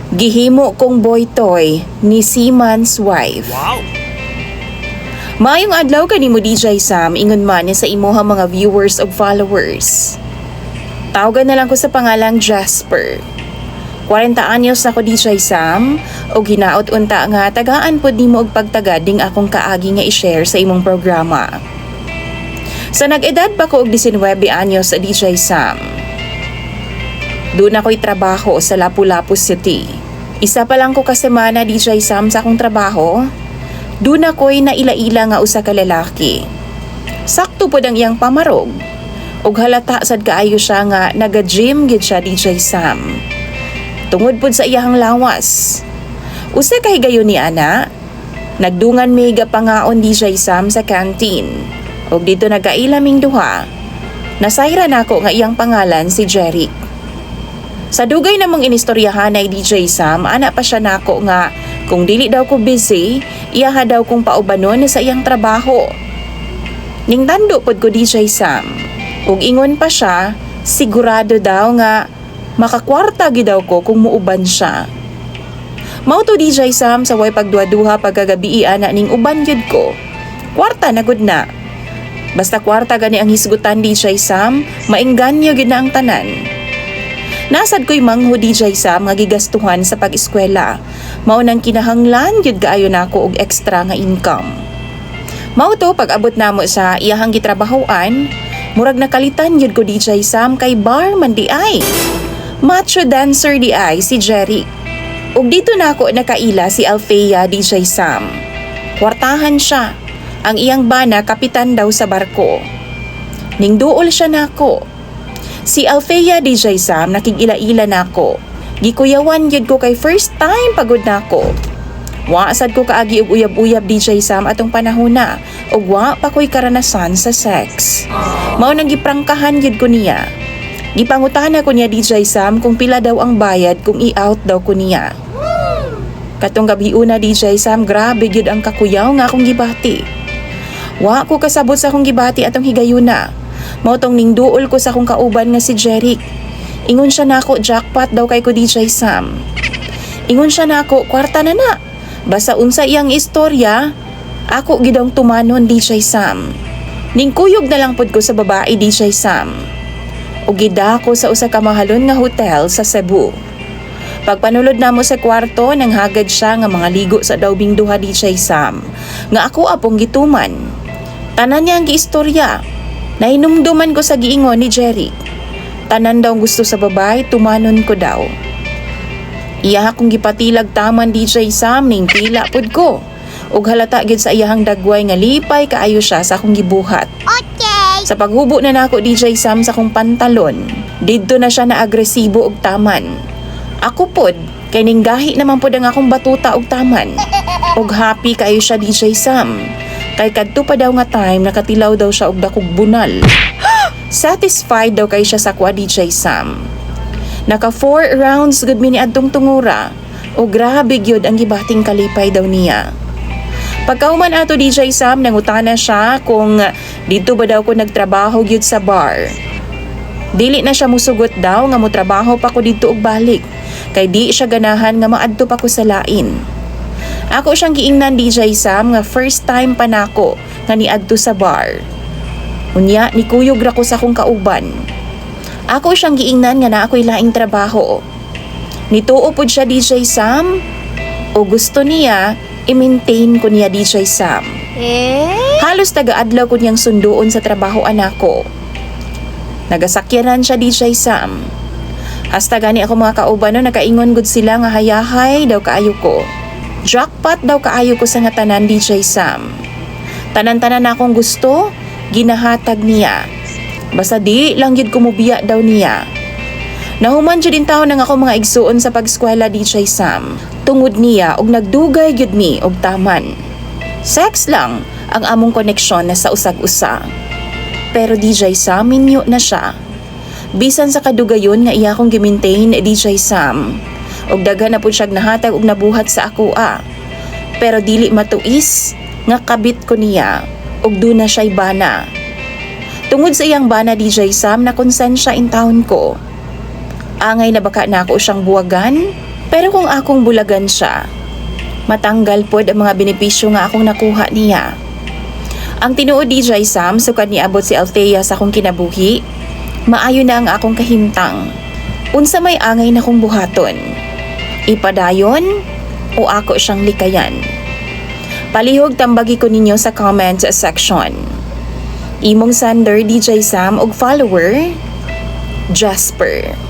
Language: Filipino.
Gihimo kong boy toy ni Seaman's wife. Wow! Maayong adlaw kanimo DJ Sam, ingon man sa imuha mga viewers o followers. Tawagan na lang ko sa pangalang Jasper. 40 anyos na ko DJ Sam o ginaot unta nga tagaan pod nimo og pagtagad ding akong kaagi nga i-share sa imong programa. Sa nag-edad pa ko og 19 anyos sa DJ Sam. Doon ako'y trabaho sa Lapu-Lapu City. Isa pa lang ko kasemana DJ Sam sa akong trabaho. Doon ako'y naila-ila nga usa ka lalaki. Sakto pod ang iyang pamarog. Og halata sad kaayo siya nga naga-gym gid siya DJ Sam. Tungod pod sa iyang lawas. Usa ka higayon ni ana. Nagdungan mi gapangaon DJ Sam sa canteen. Og dito nagkailaming duha. Nasayra nako nga iyang pangalan si Jeric. Sa dugay namong inistoryahan ay DJ Sam, ana pa siya nako nga kung dili daw ko busy, iyaha daw kong paubanon sa iyang trabaho. Ning tando pod ko DJ Sam. Ug ingon pa siya, sigurado daw nga makakwarta gid daw ko kung muuban siya. Mao to DJ Sam sa way pagduha-duha pagkagabi ana ning uban gyud ko. Kwarta na gud na. Basta kwarta gani ang hisgutan DJ Sam, maengganyo gid na ang tanan. Nasad ko'y mangho DJ Sam nga gigastuhan sa pag-eskwela. Mao nang kinahanglan gyud kaayo nako og extra nga income. Mao to pag-abot namo sa iyahang gitrabahoan, murag nakalitan gyud ko DJ Sam kay barman di ay. Macho dancer di ay si Jeric. Ug dito nako nakaila si Althea DJ Sam. Kwartahan siya. Ang iyang bana kapitan daw sa barko. Ning duol siya nako. Si Althea DJ Sam nakigila-ila nako. Gikuyawan gyud ko kay first time pagod nako. Wa sad ko kaagi og uyab-uyab DJ Sam atong panahona ug wa pa ko'y karanasan sa sex. Mao nang giprangkahan gyud ko niya. Gipangutana ko niya DJ Sam kung pila daw ang bayad kung i-out daw ko niya. Katong gabi una DJ Sam, grabe gyud ang kakuyaw nga akong gibati. Wa ko kasabot sa akong gibati atong higayuna. Mao tong ning duol ko sa akong kauban nga si Jeric. Ingon siya nako jackpot daw kay ko DJ Sam. Ingon siya nako kwarta na na. Basta unsa iyang istorya, ako gidong tumanon DJ Sam. Ning kuyog na lang pod ko sa babae DJ Sam. O gidako sa usa ka mahalon nga hotel sa Cebu. Pagpanulod namo sa kwarto, nang hagad siya nga mga ligo sa dawbing duha DJ Sam. Nga ako apong gituman. Tanan niya ang giistorya. Nahinumduman ko sa giingon ni Jeric. Tanan daw gusto sa babae, tumanon ko daw. Iya akong gipatilag taman DJ Sam ning pila pod ko. Ug halata gid sa iyahang dagway nga lipay kaayo siya sa akong gibuhat. Okay. Sa paghubo na nako DJ Sam sa akong pantalon, didto na siya na agresibo og taman. Ako pod, kay ning gahi naman pod ang akong batuta og taman. Og happy kaayo siya DJ Sam. Kay kadto pa daw nga time nakatilaw daw siya og dakog bunal. Satisfied daw kay siya sa kwa DJ Sam. Naka 4 rounds gud mi ni adtong tungura. O grabe gyud ang gibating kalipay daw niya. Pagkauman ato DJ Sam, nangutana siya kung dito ba daw ko nagtrabaho gyud sa bar. Dili na siya musugot daw nga motrabaho pa ko dito og balik. Kay di siya ganahan nga maadto pa ko sa lain. Ako siyang giingnan DJ Sam nga first time pa nako nga niadto sa bar. Unya ni kuyog ra ko sa akong kauban. Ako siyang giingnan nga na ako'y laing trabaho. Nituo pod siya DJ Sam o gusto niya i-maintain ko niya DJ Sam. Halos taga-adlaw ko niyang sunduon sa trabaho anako. Nagasakyanan siya DJ Sam. Hasta gani ako mga kauban no nakaingon gud sila nga hayahay daw kaayo ko. Jackpot daw kaayo ko sa nga tanan DJ Sam. Tanan-tanan na akong gusto, ginahatag niya. Basta di lang yun kumubiya daw niya. Nahuman dyan din tao nang ako mga igsuon sa pag-eskwela DJ Sam. Tungod niya og nagdugay gyud mi og taman. Sex lang ang among koneksyon na sa usag-usa. Pero DJ Sam, minyo na siya. Bisan sa kadugayon nga iya akong gimaintain DJ Sam. Og daghan na po siyang nahatag og nabuhat sa ako Pero dili matuis nga kabit ko niya og doon na siya'y bana. Tungod sa iyang bana DJ Sam na konsensya in town ko. Angay na baka na ako siyang buwagan, Pero kung akong bulagan siya, matanggal pod ang mga benepisyo nga akong nakuha niya. Ang tinuod DJ Sam, sukad ni abot si Althea sa akong kinabuhi, maayo na ang akong kahimtang. Unsa may angay na kong buhaton. Ipadayon o ako siyang likayan. Palihog tambagi ko ninyo sa comment section. Imong sender DJ Sam og follower, Jasper.